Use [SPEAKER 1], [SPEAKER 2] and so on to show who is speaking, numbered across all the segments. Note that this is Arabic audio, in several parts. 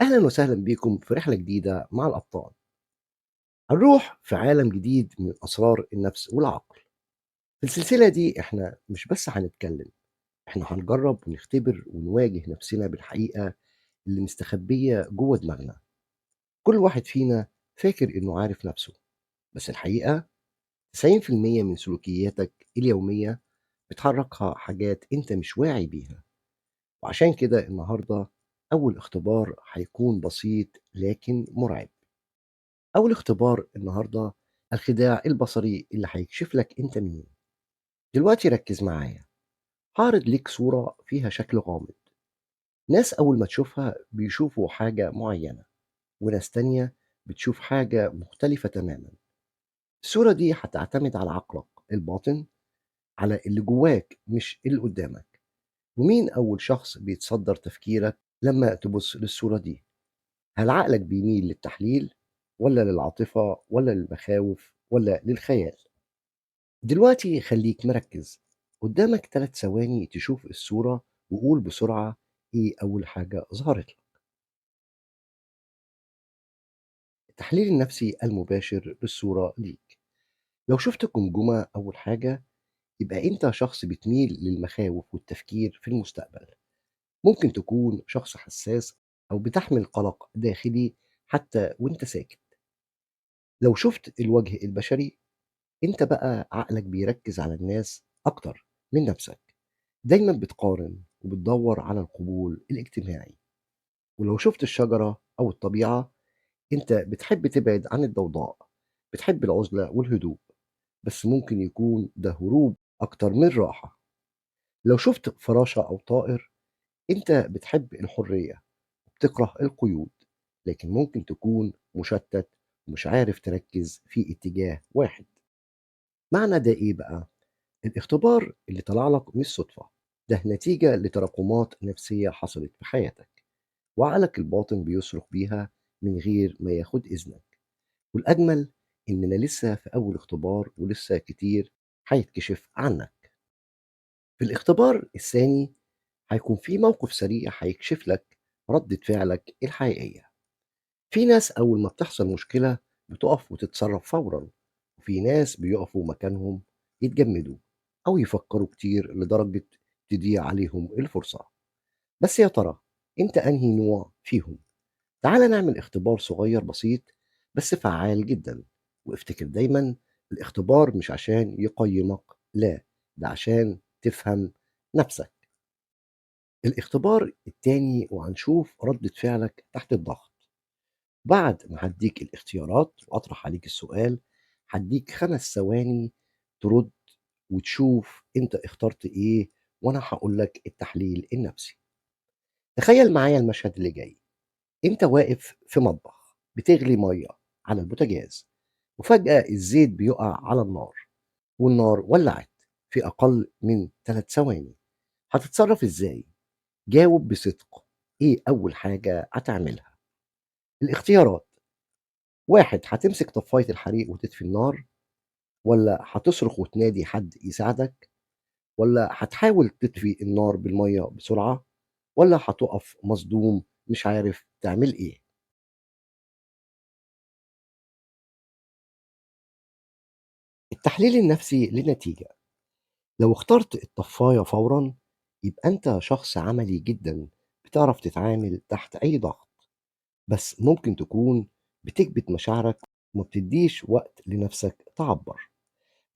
[SPEAKER 1] أهلا وسهلا بيكم في رحلة جديدة مع الأبطال. هنروح في عالم جديد من أسرار النفس والعقل. في السلسلة دي إحنا مش بس هنتكلم، إحنا هنجرب ونختبر ونواجه نفسنا بالحقيقة اللي مستخبية جوه دماغنا. كل واحد فينا فاكر إنه عارف نفسه، بس الحقيقة 90% من سلوكياتك اليومية بتحركها حاجات أنت مش واعي بيها. وعشان كده النهاردة أول اختبار هيكون بسيط لكن مرعب. أول اختبار النهاردة الخداع البصري اللي هيكشف لك أنت مين. دلوقتي ركز معايا، هعرض ليك صورة فيها شكل غامض. ناس أول ما تشوفها بيشوفوا حاجة معينة، وناس تانية بتشوف حاجة مختلفة تماما. الصورة دي هتعتمد على عقلك الباطن، على اللي جواك مش اللي قدامك. ومين أول شخص بيتصدر تفكيرك لما تبص للصورة دي؟ هل عقلك بيميل للتحليل، ولا للعاطفة، ولا للمخاوف، ولا للخيال؟ دلوقتي خليك مركز، قدامك 3 ثواني تشوف الصورة، وقول بسرعة ايه أول حاجة ظهرت لك. التحليل النفسي المباشر للصورة ليك. لو شفت جمجمة أول حاجة، يبقى أنت شخص بتميل للمخاوف والتفكير في المستقبل. ممكن تكون شخص حساس أو بتحمل قلق داخلي حتى وأنت ساكت. لو شفت الوجه البشري، أنت بقى عقلك بيركز على الناس أكتر من نفسك. دايما بتقارن وبتدور على القبول الاجتماعي. ولو شفت الشجرة أو الطبيعة، أنت بتحب تبعد عن الضوضاء، بتحب العزلة والهدوء، بس ممكن يكون ده هروب أكتر من راحة. لو شفت فراشة أو طائر، أنت بتحب الحرية وبتكره القيود، لكن ممكن تكون مشتت ومش عارف تركز في اتجاه واحد. معنى ده إيه بقى؟ الاختبار اللي طلع لك مش صدفة، ده نتيجة لتراكمات نفسية حصلت في حياتك، وعقلك الباطن بيصرخ بيها من غير ما ياخد إذنك. والأجمل إننا لسه في أول اختبار، ولسه كتير هيتكشف عنك. في الاختبار الثاني هيكون في موقف سريع هيكشف لك ردة فعلك الحقيقية. في ناس أول ما بتحصل مشكلة بتقف وتتصرف فورا، وفي ناس بيقفوا مكانهم يتجمدوا أو يفكروا كتير لدرجة تضيع عليهم الفرصة. بس يا ترى أنت أنهي نوع فيهم؟ تعال نعمل اختبار صغير بسيط بس فعال جدا. وافتكر دايما، الاختبار مش عشان يقيمك، لا، ده عشان تفهم نفسك. الاختبار التاني وهنشوف ردة فعلك تحت الضغط. بعد ما هديك الاختيارات وأطرح عليك السؤال، هديك 5 ثواني ترد وتشوف أنت اخترت إيه، وأنا هقول لك التحليل النفسي. تخيل معايا المشهد اللي جاي. أنت واقف في مطبخ بتغلي مية على البوتاجاز، وفجأة الزيت بيقع على النار، والنار ولعت في أقل من 3 ثواني. هتتصرف إزاي؟ جاوب بصدق. إيه أول حاجة هتعملها؟ الاختيارات: 1، هتمسك طفاية الحريق وتطفي النار، ولا هتصرخ وتنادي حد يساعدك، ولا هتحاول تطفي النار بالمية بسرعة، ولا هتقف مصدوم مش عارف تعمل إيه؟ التحليل النفسي لنتيجة. لو اخترت الطفاية فورا، يبقى أنت شخص عملي جدا، بتعرف تتعامل تحت أي ضغط. بس ممكن تكون بتكبت مشاعرك وما بتديش وقت لنفسك تعبر.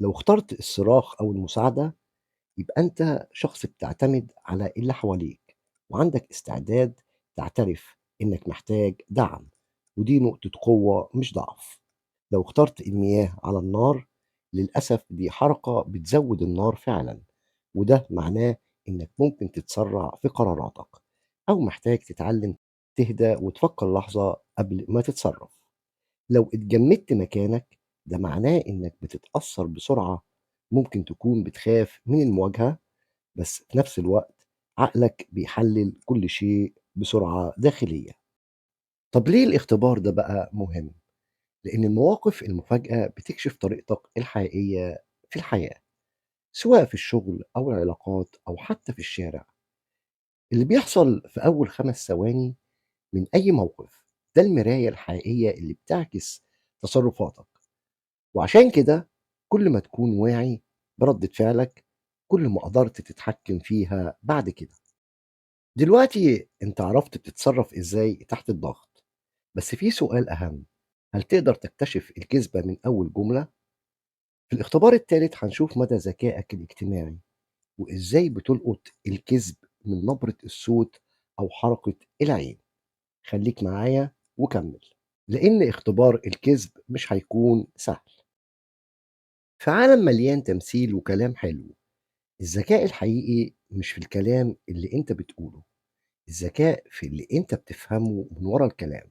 [SPEAKER 1] لو اخترت الصراخ أو المساعدة، يبقى أنت شخص بتعتمد على اللي حواليك، وعندك استعداد تعترف إنك محتاج دعم، ودي نقطة قوة مش ضعف. لو اخترت المياه على النار، للأسف دي حركة بتزود النار فعلا، وده معناه إنك ممكن تتسرع في قراراتك، أو محتاج تتعلم تهدى وتفكر لحظة قبل ما تتصرف. لو اتجمدت مكانك، ده معناه إنك بتتأثر بسرعة، ممكن تكون بتخاف من المواجهة، بس في نفس الوقت عقلك بيحلل كل شيء بسرعة داخلية. طب ليه الاختبار ده بقى مهم؟ لأن المواقف المفاجئة بتكشف طريقتك الحقيقية في الحياة، سواء في الشغل أو العلاقات أو حتى في الشارع. اللي بيحصل في أول 5 ثواني من أي موقف، ده المراية الحقيقية اللي بتعكس تصرفاتك. وعشان كده كل ما تكون واعي بردة فعلك، كل ما قدرت تتحكم فيها بعد كده. دلوقتي انت عرفت بتتصرف ازاي تحت الضغط، بس في سؤال أهم: هل تقدر تكتشف الكذبة من أول جملة؟ في الاختبار التالت هنشوف مدى ذكائك الاجتماعي، وإزاي بتلقط الكذب من نبرة الصوت أو حركة العين. خليك معايا وكمل، لأن اختبار الكذب مش هيكون سهل. في عالم مليان تمثيل وكلام حلو، الذكاء الحقيقي مش في الكلام اللي انت بتقوله، الذكاء في اللي انت بتفهمه من ورا الكلام.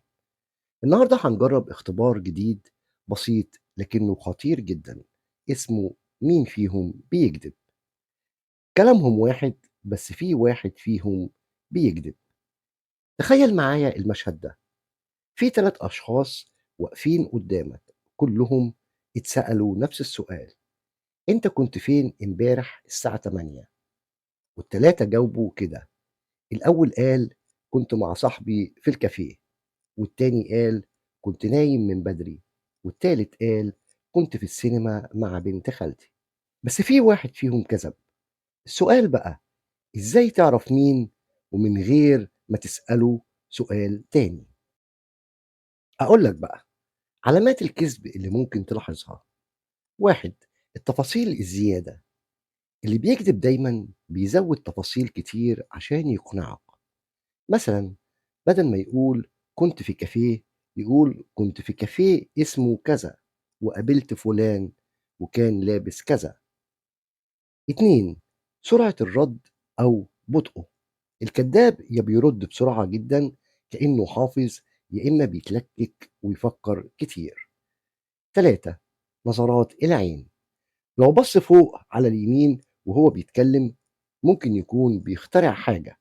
[SPEAKER 1] النهارده هنجرب اختبار جديد بسيط لكنه خطير جدا، اسمه مين فيهم بيكذب. كلامهم واحد، بس في واحد فيهم بيكذب. تخيل معايا المشهد ده: في 3 أشخاص واقفين قدامك، كلهم اتسألوا نفس السؤال: أنت كنت فين امبارح الساعة 8؟ والتلاتة جاوبوا كده. الأول قال: كنت مع صاحبي في الكافيه. والتاني قال: كنت نايم من بدري. والتالت قال: كنت في السينما مع بنت خالتي. بس في واحد فيهم كذب. السؤال بقى: إزاي تعرف مين ومن غير ما تسأله سؤال تاني؟ أقول لك بقى علامات الكذب اللي ممكن تلاحظها. واحد: التفاصيل الزيادة. اللي بيكذب دايما بيزود تفاصيل كتير عشان يقنعك. مثلا بدل ما يقول كنت في كافيه، يقول كنت في كافيه اسمه كذا، وقابلت فلان وكان لابس كذا. اتنين: سرعة الرد أو بطئه. الكذاب يا بيرد بسرعة جدا كأنه حافظ، يا إما بيتلكك ويفكر كتير. تلاتة: نظرات العين. لو بص فوق على اليمين وهو بيتكلم، ممكن يكون بيخترع حاجة.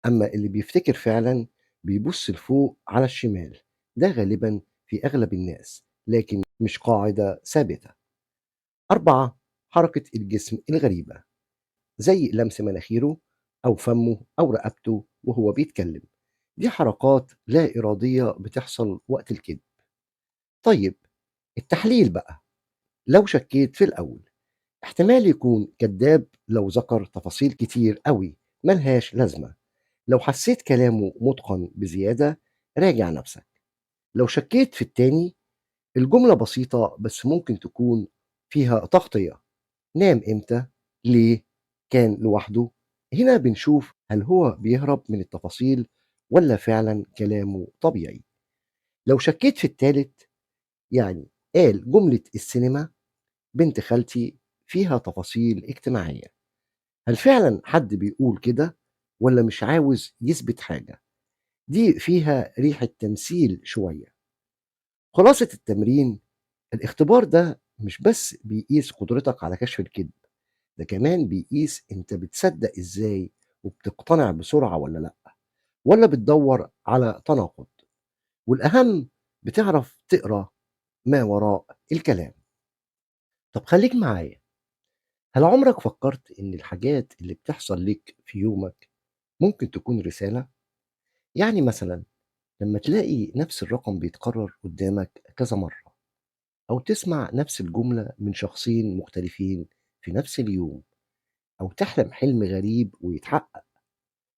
[SPEAKER 1] أما اللي بيفتكر فعلا بيبص لفوق على الشمال. ده غالبا في أغلب الناس، لكن مش قاعدة ثابتة. أربعة: حركة الجسم الغريبة، زي لمس مناخيره أو فمه أو رقبته وهو بيتكلم. دي حركات لا إرادية بتحصل وقت الكذب. طيب، التحليل بقى: لو شكيت في الأول، احتمال يكون كذاب لو ذكر تفاصيل كتير قوي ملهاش لازمة. لو حسيت كلامه متقن بزيادة، راجع نفسك. لو شكيت في التاني، الجملة بسيطة بس ممكن تكون فيها تغطية. نام امتى؟ ليه؟ كان لوحده؟ هنا بنشوف هل هو بيهرب من التفاصيل ولا فعلا كلامه طبيعي. لو شكيت في التالت، يعني قال جملة السينما بنت خالتي فيها تفاصيل اجتماعية، هل فعلا حد بيقول كده ولا مش عاوز يثبت حاجة؟ دي فيها ريحة تمثيل شوية. خلاصة التمرين: الاختبار ده مش بس بيقيس قدرتك على كشف الكذب، ده كمان بيقيس انت بتصدق ازاي، وبتقتنع بسرعة ولا لا، ولا بتدور على تناقض. والأهم، بتعرف تقرأ ما وراء الكلام. طب خليك معايا، هل عمرك فكرت ان الحاجات اللي بتحصل لك في يومك ممكن تكون رسالة؟ يعني مثلا لما تلاقي نفس الرقم بيتكرر قدامك كذا مرة، أو تسمع نفس الجملة من شخصين مختلفين في نفس اليوم، أو تحلم حلم غريب ويتحقق،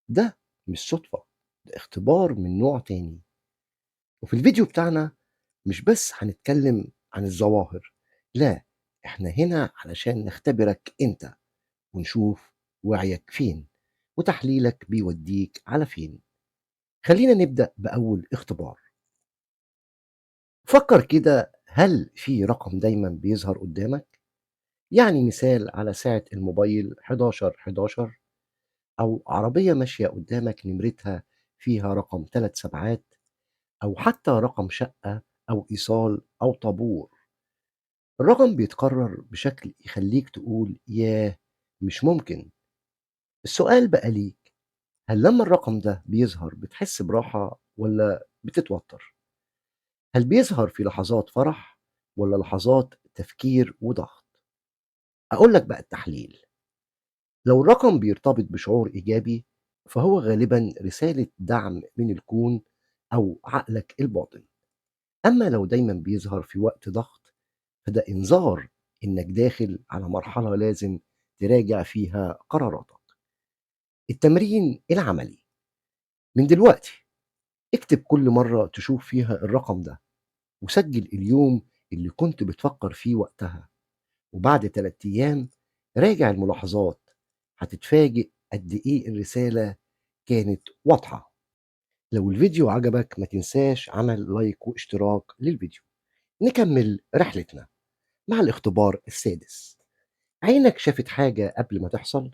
[SPEAKER 1] ده مش صدفة، ده اختبار من نوع تاني. وفي الفيديو بتاعنا مش بس هنتكلم عن الظواهر، لا، احنا هنا علشان نختبرك انت، ونشوف وعيك فين وتحليلك بيوديك على فين. خلينا نبدأ بأول اختبار. فكر كده، هل في رقم دايما بيظهر قدامك؟ يعني مثال على ساعة الموبايل 1111، أو عربية ماشية قدامك نمرتها فيها رقم 3 سبعات، أو حتى رقم شقة أو إيصال أو طابور. الرقم بيتكرر بشكل يخليك تقول ياه، مش ممكن. السؤال بقى ليك: هل لما الرقم ده بيظهر بتحس براحة ولا بتتوتر؟ هل بيظهر في لحظات فرح ولا لحظات تفكير وضغط؟ أقول لك بقى التحليل: لو الرقم بيرتبط بشعور إيجابي، فهو غالبا رسالة دعم من الكون، أو عقلك الباطن. أما لو دايما بيظهر في وقت ضغط فده إنذار إنك داخل على مرحلة لازم تراجع فيها قراراتك. التمرين العملي من دلوقتي: اكتب كل مرة تشوف فيها الرقم ده، وسجل اليوم اللي كنت بتفكر فيه وقتها، وبعد 3 أيام راجع الملاحظات. هتتفاجئ قد إيه الرسالة كانت واضحة. لو الفيديو عجبك ما تنساش عمل لايك واشتراك للفيديو. نكمل رحلتنا مع الاختبار السادس: عينك شافت حاجة قبل ما تحصل؟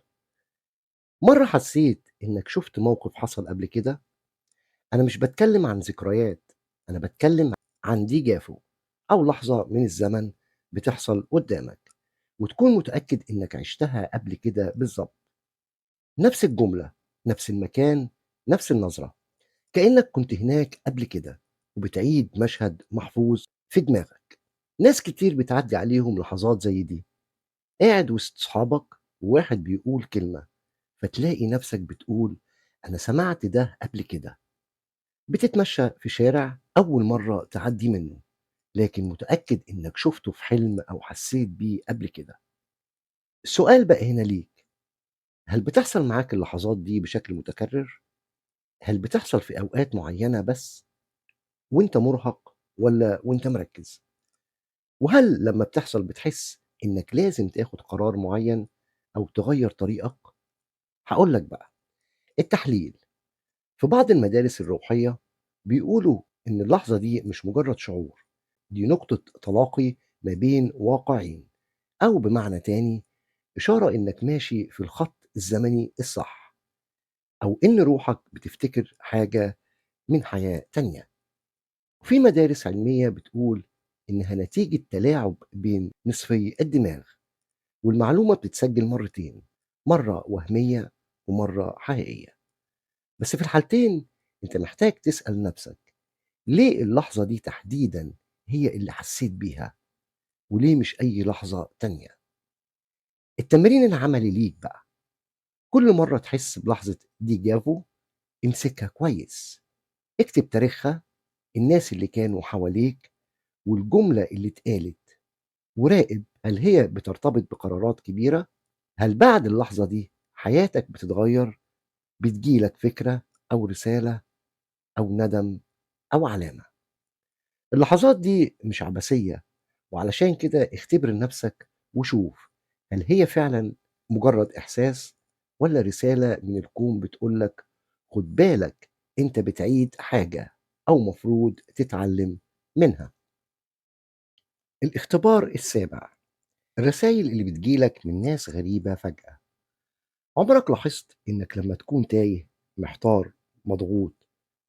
[SPEAKER 1] مرة حسيت إنك شفت موقف حصل قبل كده؟ أنا مش بتكلم عن ذكريات، أنا بتكلم عن دي جافو، أو لحظة من الزمن بتحصل قدامك وتكون متأكد إنك عشتها قبل كده بالظبط. نفس الجملة، نفس المكان، نفس النظرة، كأنك كنت هناك قبل كده وبتعيد مشهد محفوظ في دماغك. ناس كتير بتعدي عليهم لحظات زي دي، قاعد وسط صحابك وواحد بيقول كلمة فتلاقي نفسك بتقول أنا سمعت ده قبل كده. بتتمشى في شارع أول مرة تعدي منه لكن متأكد إنك شفته في حلم أو حسيت بيه قبل كده. السؤال بقى هنا ليك: هل بتحصل معاك اللحظات دي بشكل متكرر؟ هل بتحصل في أوقات معينة بس وإنت مرهق ولا وإنت مركز؟ وهل لما بتحصل بتحس إنك لازم تاخد قرار معين أو تغير طريقك؟ هقول لك بقى. التحليل: في بعض المدارس الروحية بيقولوا إن اللحظة دي مش مجرد شعور، دي نقطة تلاقي ما بين واقعين، أو بمعنى تاني إشارة إنك ماشي في الخط الزمني الصح، أو إن روحك بتفتكر حاجة من حياة تانية. وفي مدارس علمية بتقول إنها نتيجة تلاعب بين نصفي الدماغ، والمعلومة بتتسجل مرتين، مرة وهمية ومرة حقيقية. بس في الحالتين أنت محتاج تسأل نفسك: ليه اللحظة دي تحديدا هي اللي حسيت بيها، وليه مش أي لحظة تانية؟ التمرين العملي ليك بقى: كل مرة تحس بلحظة ديجافو امسكها كويس، اكتب تاريخها، الناس اللي كانوا حواليك، والجملة اللي اتقالت، وراقب هل هي بترتبط بقرارات كبيرة. هل بعد اللحظة دي حياتك بتتغير، بتجيلك فكرة أو رسالة أو ندم أو علامة؟ اللحظات دي مش عبثية، وعلشان كده اختبر نفسك وشوف هل هي فعلا مجرد إحساس ولا رسالة من الكون بتقولك خد بالك انت بتعيد حاجة أو مفروض تتعلم منها. الاختبار السابع: الرسائل اللي بتجيلك من ناس غريبة فجأة. عمرك لاحظت إنك لما تكون تايه، محتار، مضغوط،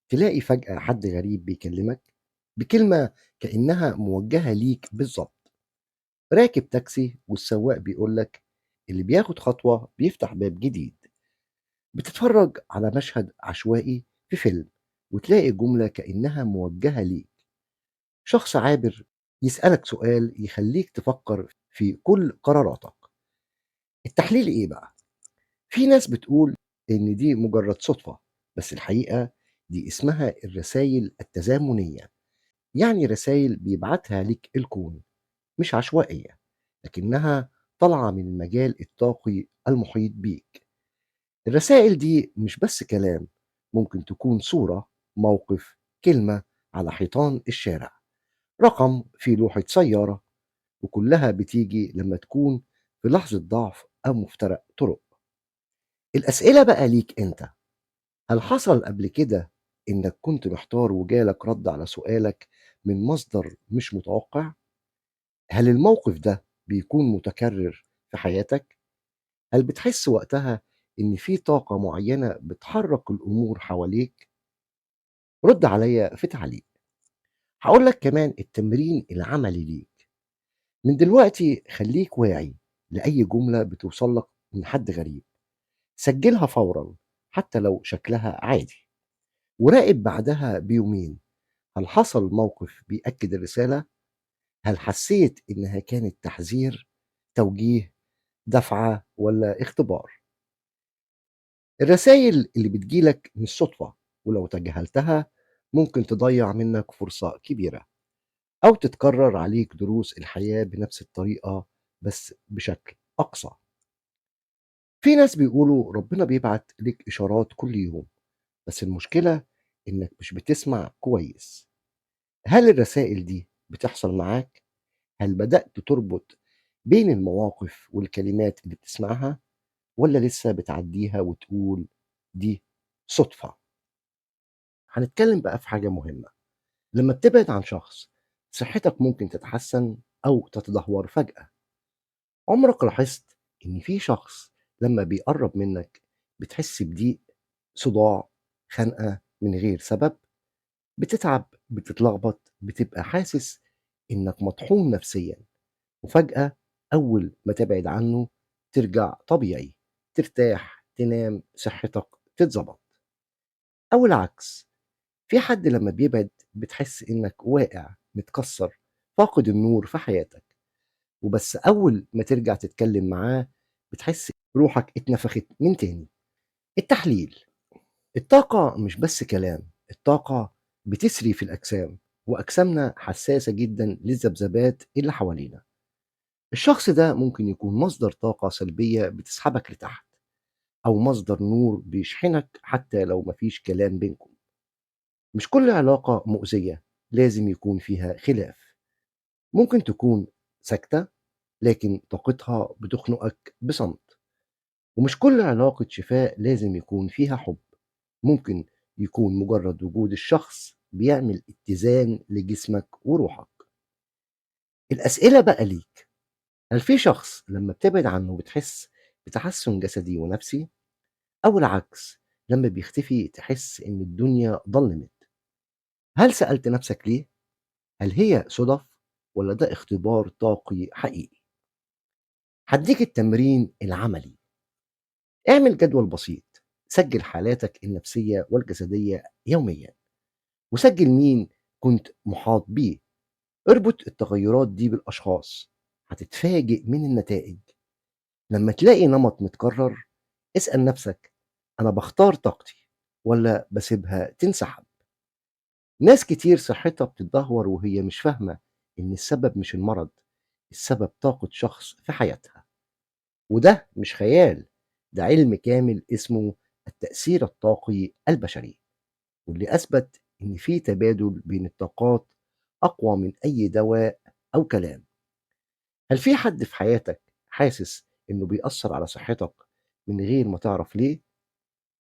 [SPEAKER 1] تلاقي فجأة حد غريب بيكلمك بكلمة كأنها موجهة ليك بالظبط؟ راكب تاكسي والسواق بيقولك اللي بياخد خطوة بيفتح باب جديد. بتتفرج على مشهد عشوائي في فيلم وتلاقي جملة كأنها موجهة ليك. شخص عابر يسألك سؤال يخليك تفكر في كل قراراتك. التحليل إيه بقى؟ في ناس بتقول إن دي مجرد صدفة، بس الحقيقة دي اسمها الرسائل التزامنية، يعني رسائل بيبعتها لك الكون، مش عشوائية، لكنها طالعة من المجال الطاقي المحيط بيك. الرسائل دي مش بس كلام، ممكن تكون صورة، موقف، كلمة على حيطان الشارع، رقم في لوحة سيارة، وكلها بتيجي لما تكون في لحظة ضعف أو مفترق طرق. الأسئلة بقى ليك أنت: هل حصل قبل كده إنك كنت محتار وجالك رد على سؤالك من مصدر مش متوقع؟ هل الموقف ده بيكون متكرر في حياتك؟ هل بتحس وقتها إن في طاقة معينة بتحرك الأمور حواليك؟ رد عليا في تعليق. هقول لك كمان التمرين العملي ليك. من دلوقتي خليك واعي لأي جملة بتوصل لك من حد غريب، سجلها فورا حتى لو شكلها عادي، وراقب بعدها بيومين هل حصل موقف بيأكد الرسالة؟ هل حسيت إنها كانت تحذير، توجيه، دفعة ولا اختبار؟ الرسايل اللي بتجيلك مش صدفة، ولو تجاهلتها ممكن تضيّع منّك فرصة كبيرة، أو تتكرر عليك دروس الحياة بنفس الطريقة بس بشكل أقصى. في ناس بيقولوا ربنا بيبعت ليك إشارات كل يوم، بس المشكلة إنك مش بتسمع كويس. هل الرسائل دي بتحصل معاك؟ هل بدأت تربط بين المواقف والكلمات اللي بتسمعها، والّا لسه بتعدّيها وتقول دي صُدفة؟ هنتكلم بقى في حاجة مهمة، لمّا بتبعد عن شخص صحتك ممكن تتحسن أو تتدهور فجأة. عمرك لاحظت إن في شخص لمّا بيقرّب منك بتحس بضيق، صداع، خنقة من غير سبب؟ بتتعب، بتتلخبط، بتبقى حاسس إنك مطحون نفسيًا، وفجأة أول ما تبعد عنه ترجع طبيعي، ترتاح، تنام، صحتك تتضبط. أو العكس، في حد لمّا بيبعد بتحس إنك واقع، متكسّر، فاقد النور في حياتك، وبس أول ما ترجع تتكلم معاه بتحس روحك اتنفخت من تاني. التحليل: الطاقة مش بس كلام، الطاقة بتسري في الأجسام، وأجسامنا حساسة جدًا للذبذبات اللي حوالينا. الشخص ده ممكن يكون مصدر طاقة سلبية بتسحبك لتحت، أو مصدر نور بيشحنك حتى لو مفيش كلام بينكم. مش كل علاقة مؤذية لازم يكون فيها خلاف، ممكن تكون ساكتة لكن طاقتها بتخنقك بصمت. ومش كل علاقة شفاء لازم يكون فيها حب، ممكن يكون مجرد وجود الشخص بيعمل اتزان لجسمك وروحك. الأسئلة بقى ليك: هل في شخص لما بتبعد عنه بتحس بتحسن جسدي ونفسي، أو العكس لما بيختفي تحس إن الدنيا ضلمت؟ هل سألت نفسك ليه؟ هل هي صدف، ولا ده اختبار طاقي حقيقي؟ هديك التمرين العملي. اعمل جدول بسيط، سجل حالاتك النفسية والجسدية يوميا، وسجل مين كنت محاط بيه. اربط التغيرات دي بالأشخاص، هتتفاجئ من النتائج. لما تلاقي نمط متكرر اسأل نفسك: أنا بختار طاقتي ولا بسيبها تنسحب؟ ناس كتير صحتها بتتدهور وهي مش فاهمة إن السبب مش المرض، السبب طاقة شخص في حياتها. وده مش خيال، ده علم كامل اسمه التأثير الطاقي البشري، واللي أثبت إن في تبادل بين الطاقات أقوى من أي دواء أو كلام. هل في حد في حياتك حاسس إنه بيأثر على صحتك من غير ما تعرف ليه؟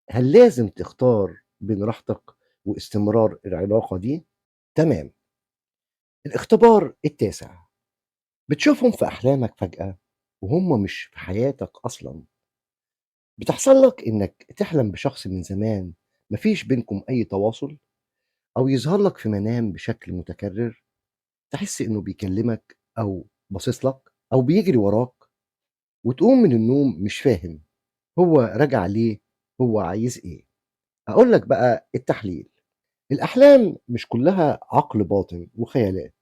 [SPEAKER 1] هل لازم تختار بين راحتك واستمرار العلاقة دي؟ تمام. الاختبار التاسع: بتشوفهم في أحلامك فجأة وهم مش في حياتك أصلا. بتحصل لك إنك تحلم بشخص من زمان مفيش بينكم أي تواصل، أو يظهر لك في منام بشكل متكرر، تحس إنه بيكلمك أو باصص لك أو بيجري وراك، وتقوم من النوم مش فاهم هو راجع ليه، هو عايز إيه. أقول لك بقى التحليل: الأحلام مش كلها عقل باطن وخيالات،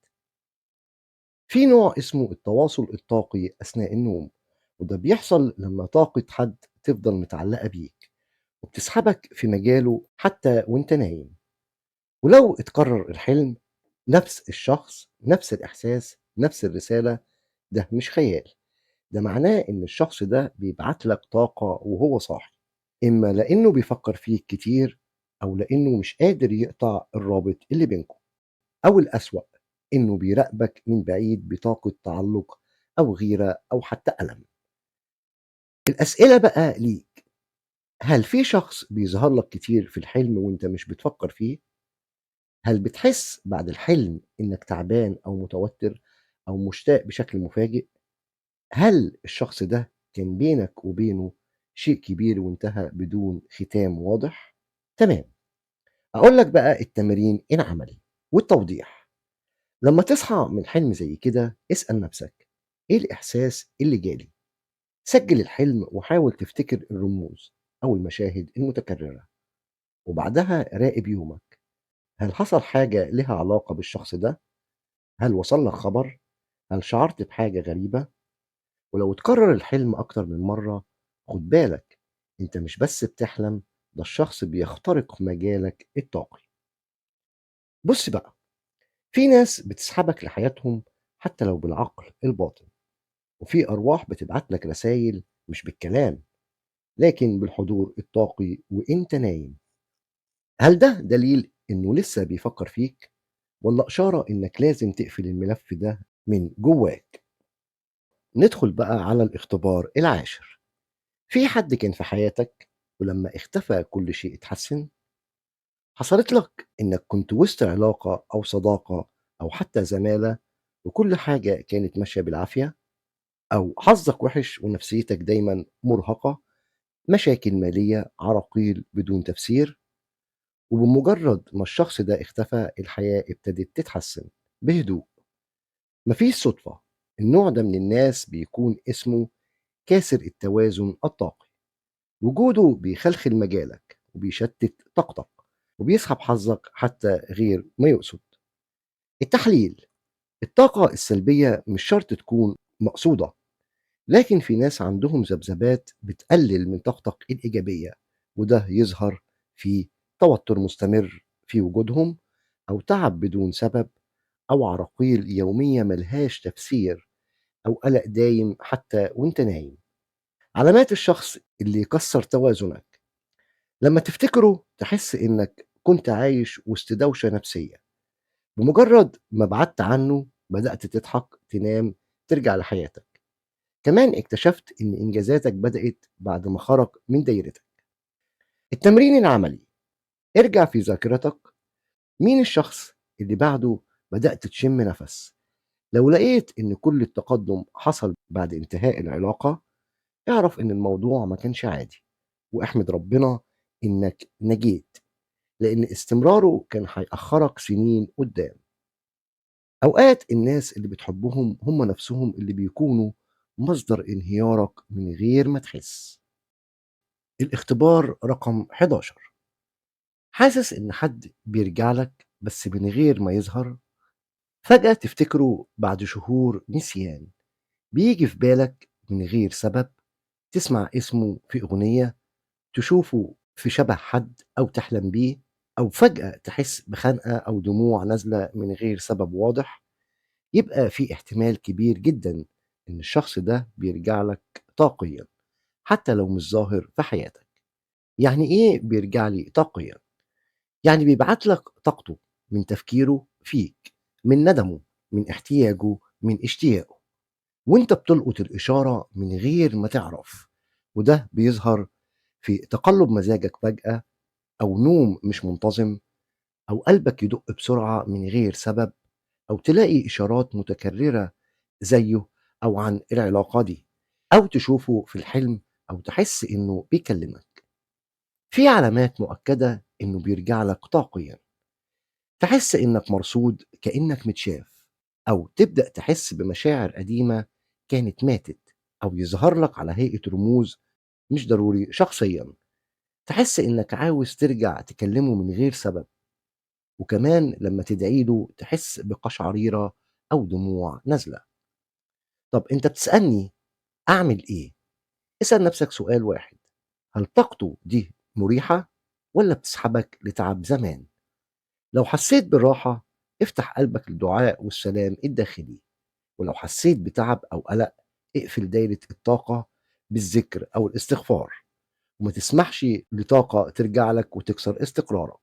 [SPEAKER 1] في نوع اسمه التواصل الطاقي أثناء النوم، وده بيحصل لما طاقة حد تفضل متعلقة بيك وبتسحبك في مجاله حتى وانت نايم. ولو اتكرر الحلم، نفس الشخص، نفس الإحساس، نفس الرسالة، ده مش خيال، ده معناه إن الشخص ده بيبعت لك طاقة وهو صاحي، إما لأنه بيفكر فيك كتير، أو لأنه مش قادر يقطع الرابط اللي بينكم، أو الأسوأ إنه بيراقبك من بعيد بطاقة تعلق أو غيرة أو حتى ألم. الأسئلة بقى ليك: هل في شخص بيظهر لك كتير في الحلم وأنت مش بتفكر فيه؟ هل بتحس بعد الحلم إنك تعبان أو متوتر أو مشتاق بشكل مفاجئ؟ هل الشخص ده كان بينك وبينه شيء كبير وانتهى بدون ختام واضح؟ تمام. أقول لك بقى التمارين العملي والتوضيح. لما تصحى من حلم زي كده اسأل نفسك: إيه الإحساس اللي جالي؟ سجل الحلم وحاول تفتكر الرموز أو المشاهد المتكررة، وبعدها راقب يومك. هل حصل حاجة لها علاقة بالشخص ده؟ هل وصل لك خبر؟ هل شعرت بحاجة غريبة؟ ولو اتكرر الحلم أكتر من مرة خد بالك، أنت مش بس بتحلم، ده الشخص بيخترق مجالك الطاقي. بُص بقى، في ناس بتسحبك لحياتهم حتى لو بالعقل الباطن، وفي أرواح بتبعت لك رسايل مش بالكلام، لكن بالحضور الطاقي وأنت نايم. هل ده دليل إنه لسه بيفكر فيك، والّا إشارة إنك لازم تقفل الملف ده من جواك؟ ندخل بقى على الاختبار العاشر. في حد كان في حياتك ولمّا اختفى كل شيء اتحسن؟ حصلت لك إنك كنت وسط علاقة أو صداقة أو حتى زمالة وكل حاجة كانت ماشية بالعافية؟ أو حظك وِحِش ونفسيتك دايمًا مرهقة، مشاكل مالية، عراقيل بدون تفسير، وبمجرد ما الشخص ده اختفى الحياة ابتدت تتحسن بهدوء. ما فيش صدفة، النوع ده من الناس بيكون اسمه كاسر التوازن الطاقي. وجوده بيخلخل مجالك وبيشتت طاقتك وبيسحب حظك حتى غير ما يقصد. التحليل: الطاقة السلبية مش شرط تكون مقصودة، لكن في ناس عندهم ذبذبات بتقلل من طاقتك الإيجابية، وده يظهر في توتر مستمر في وجودهم، أو تعب بدون سبب، أو عراقيل يومية ملهاش تفسير، أو قلق دايم حتى وانت نايم. علامات الشخص اللي يكسر توازنك: لما تفتكره تحس إنك كنت عايش وسط دوشة نفسية، بمجرد ما بعدت عنه بدأت تضحك، تنام، ترجع لحياتك. كمان اكتشفت إن إنجازاتك بدأت بعد ما خرج من دايرتك. التمرين العملي: ارجع في ذاكرتك مين الشخص اللي بعده بدأت تشم نفس. لو لقيت إن كل التقدم حصل بعد انتهاء العلاقة، اعرف إن الموضوع ما كانش عادي، واحمد ربنا إنك نجيت، لأن استمراره كان هيأخرك سنين قدام. أوقات الناس اللي بتحبهم هم نفسهم اللي بيكونوا مصدر انهيارك من غير ما تحس. الاختبار رقم 11: حاسس إن حد بيرجع لك بس من غير ما يظهر؟ فجأة تفتكره بعد شهور نسيان، بيجي في بالك من غير سبب، تسمع اسمه في أغنية، تشوفه في شبه حد أو تحلم بيه، أو فجأة تحس بخنقة أو دموع نازلة من غير سبب واضح. يبقى في احتمال كبير جدا إن الشخص ده بيرجع لك طاقيا حتى لو مش ظاهر في حياتك. يعني إيه بيرجع لي طاقيا؟ يعني بيبعت لك طاقته من تفكيره فيك، من ندمه، من احتياجه، من اشتياقه، وانت بتلقط الإشارة من غير ما تعرف. وده بيظهر في تقلب مزاجك فجأة، أو نوم مش منتظم، أو قلبك يدق بسرعة من غير سبب، أو تلاقي إشارات متكررة زيه أو عن العلاقة دي، أو تشوفه في الحلم، أو تحس إنه بيكلمك. في علامات مؤكدة إنه بيرجع لك طاقيا: تحس إنك مرصود كأنك متشاف، أو تبدأ تحس بمشاعر قديمة كانت ماتت، أو يظهر لك على هيئة رموز مش ضروري شخصيا. تحس إنك عاوز ترجع تكلمه من غير سبب، وكمان لما تدعي له تحس بقشعريرة أو دموع نازلة. طب أنت بتسألني أعمل إيه؟ اسأل نفسك سؤال واحد: هل طاقته دي مريحة، ولا بتسحبك لتعب زمان؟ لو حسيت بالراحة، افتح قلبك للدعاء والسلام الداخلي. ولو حسيت بتعب أو قلق، اقفل دايرة الطاقة بالذكر أو الاستغفار، وما تسمحش لطاقة ترجع لك وتكسر استقرارك.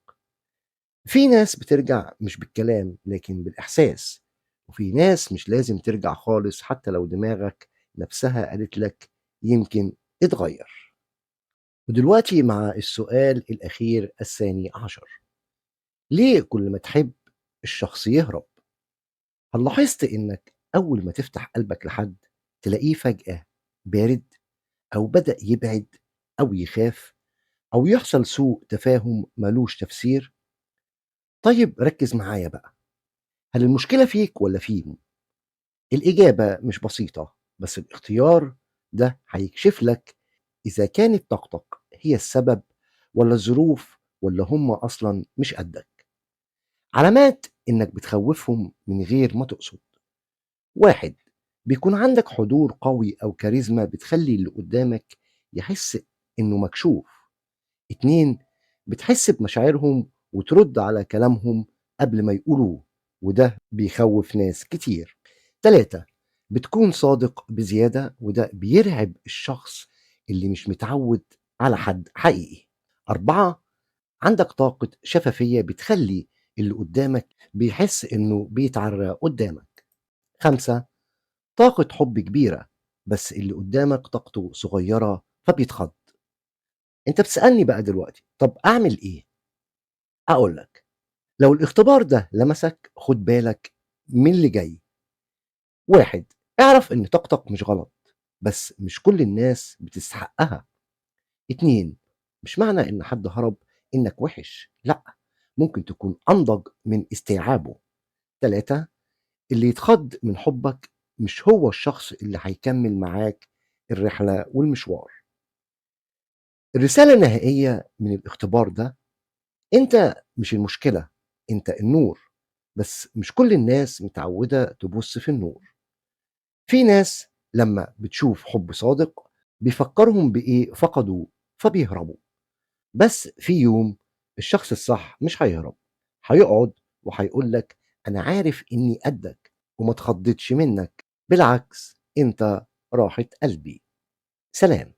[SPEAKER 1] في ناس بترجع مش بالكلام لكن بالإحساس، وفي ناس مش لازم ترجع خالص حتى لو دماغك نفسها قالت لك يمكن اتغير. ودلوقتي مع السؤال الأخير الثاني عشر: ليه كل ما تحب الشخص يهرب؟ هل لاحظت إنك أول ما تفتح قلبك لحد تلاقيه فجأة بارد، أو بدأ يبعد، أو يخاف، أو يحصل سوء تفاهم ملوش تفسير؟ طيب ركز معايا بقى، هل المشكلة فيك ولا فيه؟ الإجابة مش بسيطة، بس الاختيار ده هيكشف لك إذا كانت طاقتك هي السبب، ولا الظروف، ولا هم أصلا مش قدك. علامات إنك بتخوفهم من غير ما تقصد: واحد، بيكون عندك حضور قوي أو كاريزما بتخلي اللي قدامك يحس إنه مكشوف. اتنين، بتحس بمشاعرهم وترد على كلامهم قبل ما يقولوه، وده بيخوّف ناس كتير. 3، بتكون صادق بزيادة، وده بيرعب الشخص اللي مش متعوّد على حد حقيقي. 4، عندك طاقة شفافية بتخلّي اللي قدّامك بيحس إنه بيتعرّى قدّامك. 5، طاقة حُب كبيرة، بس اللي قدّامك طاقته صغيّرة فبيتخض. أنت بتسألني بقى دلوقتي، طَب أعمل إيه؟ أقول لك، لو الاختبار ده لمسك خُد بالك من اللي جاي. 1، اعرف إن طاقتك مش غلط، بس مش كل الناس بتستحقها. 2، مش معنى إن حد هرب إنك وِحِش، لأ، ممكن تكون أنضج من استيعابه. 3، اللي يتخض من حُبّك مش هو الشخص اللي هيكمّل معاك الرحلة والمشوار. الرسالة النهائية من الاختبار ده، أنت مش المشكلة، أنت النور، بس مش كل الناس متعوّدة تبُص في النور. في ناس لمّا بتشوف حُب صادق بيفكّرهم بإيه فقدوه فبيهربوا، بس في يوم الشخص الصح مش هيهرب، هيقعد وهيقول لك أنا عارف إني قدّك وما اتخضيتش منّك، بالعكس أنت راحة قلبي. سلام.